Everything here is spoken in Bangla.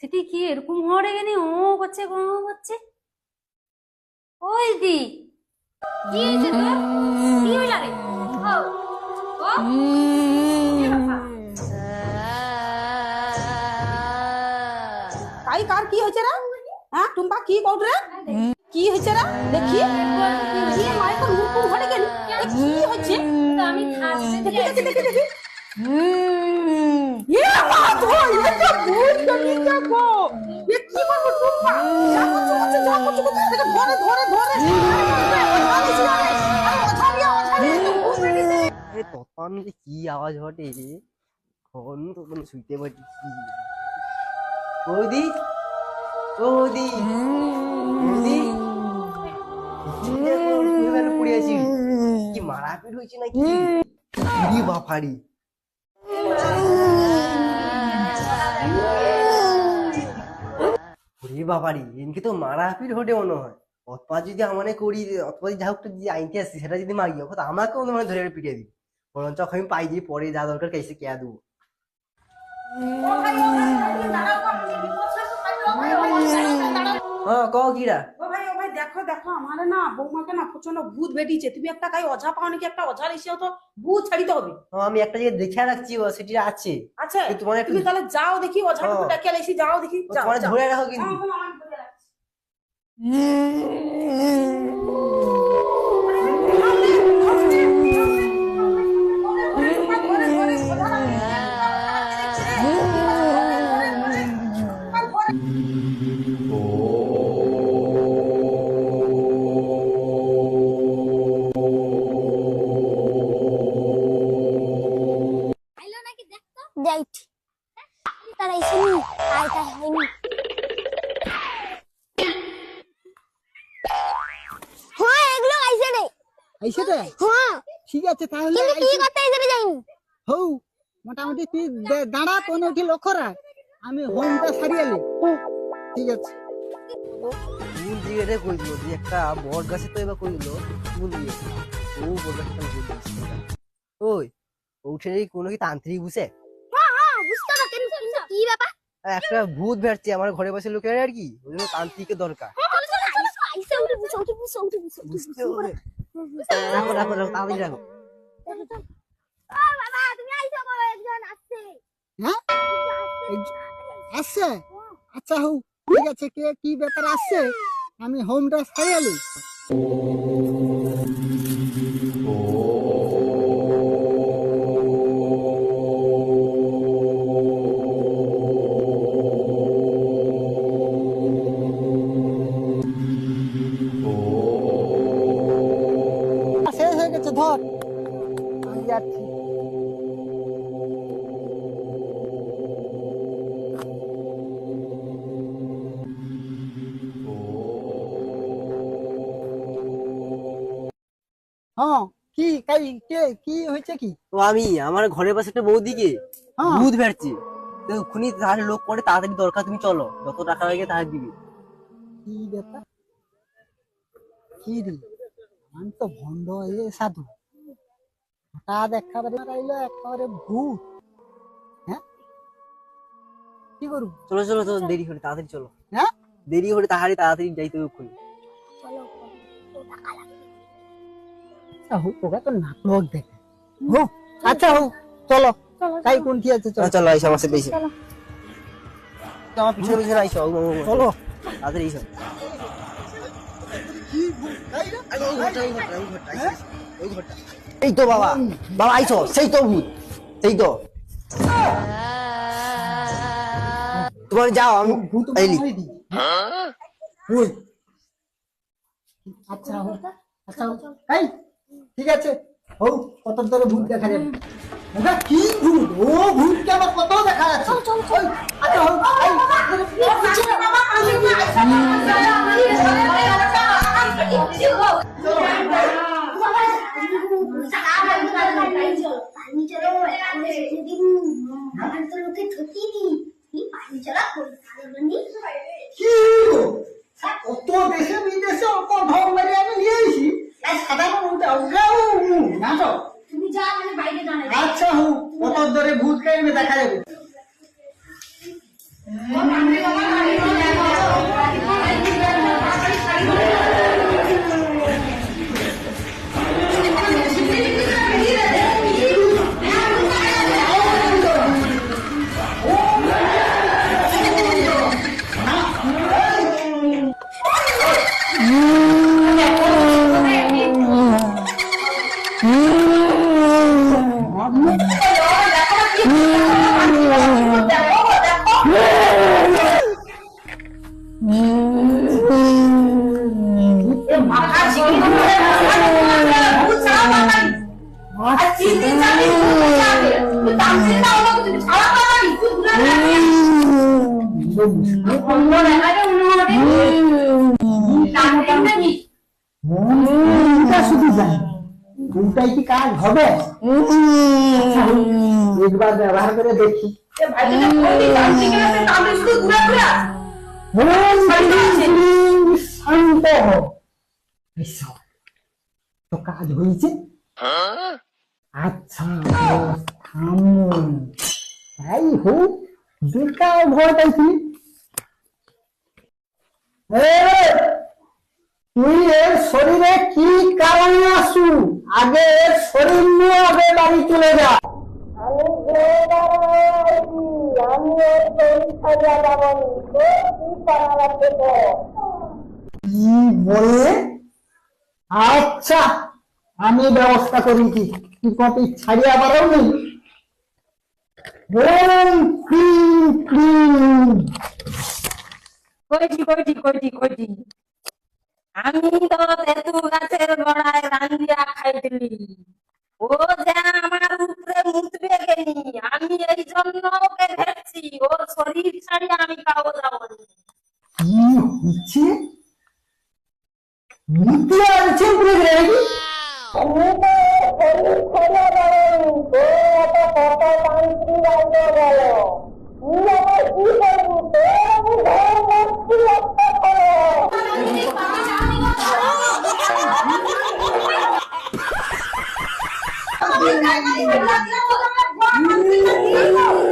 সেটি কি এরকম হরে গেনি ও করছে গো করছে। ওই দি কি হয়েছে তোর? কি হইলা রে? ও ও এ বাবা, তাই কার কি হয়েছে রে? হ্যাঁ টুম্পা কি কর রে? কি হয়েছে রে? দেখি কি মায়ের তো মুখ ঘটে গেল। কি হয়েছে? তো আমি থাকতে দেখি যাচ্ছি। দেখি দেখি দেখি এ মা তো এটা ভুল কি যাবো? এ কি করব টুম্পা? যা করছে যা করছে এটা ধরে ধরে ধরে তখন যে কি আওয়াজ ঘটে তখন তো মানে শুইতে পারছি। বৌদি ও বৌদি বৌদি পড়ে আছি কি মারাপিট হয়েছে নাকি বাফারি বাবারি এনকে তো মারাপিট ঘটে মনে হয়। অতপা যদি আমানে করি অতপা যা হোক যদি আইনতে আসছি সেটা যদি মারি আমাকেও মানে ধরে পিটিয়ে দিই। বরঞ্চ আমি পাই দিয়ে পরে যা দরকার কেসে কে দেবো। হ্যাঁ কও কিরা? ও ভাই দেখো দেখো আমার না বৌমাকে না প্রচন্ড ভূত বেরিয়েছে। তুমি একটা কাই অঝা পাও নাকি? একটা অঝার এসেও তো ভূত ছাড়িতে হবে। আমি একটা জায়গায় দেখে রাখছি সেটি আছে। আচ্ছা তোমার একটু তুমি তাহলে যাও দেখি অঝাটাকে ডেকে এসে যাও দেখি যাও তোমার যাও। ধরে রাখো কিন্তু। আইলো নাকি দেখ তো। দেখ তারা এসেনি আয় তাই হয়নি। হ্যাঁ এগুলো আইছে রে। আইছে রে? হ্যাঁ ঠিক আছে তাহলে কিন্তু কি করতে আইছে রে যাইনি। হউ মোটামুটি তুই দাঁড়া তো উঠি লক্ষ্য রাখ আমি হোমটা সারিয়ালি। ঠিক আছে কোন দিকে কই দিল যে একটা বট গাছে তো এবার কই দিল কোন দিকে ও বট গাছটা কই দিল। ওই উঠে কোনো কি তান্ত্রিক বুঝে? হ্যাঁ হ্যাঁ বুঝতে না কেন কি ব্যাপার? একটা ভূত বেরছে আমার ঘরে বসে লোকের আর কি ওই জন্য তান্ত্রিকের দরকার। আইছে উঠে বুঝো উঠে বুঝো উঠে বুঝো বুঝতে হবে। রাখো রাখো রাখো তাড়াতাড়ি রাখো। ও বাবা তুমি আইছো গো একজন আসছে। হ্যাঁ আসছে আচ্ছা হউ ঠিক আছে কে কি ব্যাপার আসছে আমি হোমটা সারিয়ালি। শেষ হয়ে গেছে ধর আমি যাচ্ছি। হ্যাঁ কি কাই কে কি হয়েছে কি? তো আমি আমার ঘরের পাশে একটা বৌদিকে হ্যাঁ। ভূত বেরছে তো খুনি তাহলে লোক করে তাড়াতাড়ি দরকার তুমি চলো যত টাকা লাগে তাহলে দিবি। কি ব্যাপার কি রে আমি তো ভণ্ড এ সাধু হঠাৎ একেবারে আইলো একেবারে ভূত। হ্যাঁ কি করবো? চলো চলো চলো দেরি হলে তাড়াতাড়ি চলো। হ্যাঁ দেরি হলে তাড়াতাড়ি যাইতে হবে খুনি। চলো তো টাকা লাগবে। আচ্ছা হোক ওটা তো নাটক দেখে হোক আচ্ছা হোক চলো তাই কোন কি আছে চলো চলো আইসো আমার সাথে এসো আমার পিছনে পিছনে আইসো চলো তাড়াতাড়ি এসো। এই তো বাবা বাবা আইসো সেই তো ভূত সেই তো তোমার যাও আমি ভূত আইলি। ওই আচ্ছা হোক আচ্ছা হোক এই ঠিক আছে হোক কত ধরে ভূত দেখা যাবে। এটা কি ভূত? ও ভূতকে আবার কত দেখা যাচ্ছে। ওই, আচ্ছা হোক কত দেশে বিদেশে অত ঢং মেরে আমি নিয়ে এসি সাধারণ নাটক। তুমি যা মানে বাইরে জানাই। আচ্ছা হোক কত ধরে ভূত কাইবে দেখা যাবে। শুধু জানি ওটাই কি কাজ হবে? একবার ব্যবহার করে দেখি। শান্ত হও। তো কাজ হয়েছে। আচ্ছা থামুন, তাই হোক বেকার ভয় পাইছি। তুই এর শরীরে কি কারণে আসু, আগে এর শরীর নিয়ে আগে বাড়ি চলে যা। কি বললে? আচ্ছা আমি ব্যবস্থা করেছি, কি কত ছাড়িয়া পারো নি। ওম ক্রিম ক্রিম। কইটি আমি তো তেঁতু গাছের গোড়ায় রান্দিয়া খাইছিলি, ও যে আমার উপরে মুতবে গেলি, আমি এই জন্য ওকে ধরছি, ওর শরীর ছাড়িয়ে আমি খাবো যাবো। কি হচ্ছে? মুতে আছে পুরো নাকি? আমি তো শরীর ছাড়িয়া যাবো, তো এত কত তান্ত্রিক আইলো গেল। তুই আমার কি করবি? তো আমি ঘর বসছি একটা করে। Oh,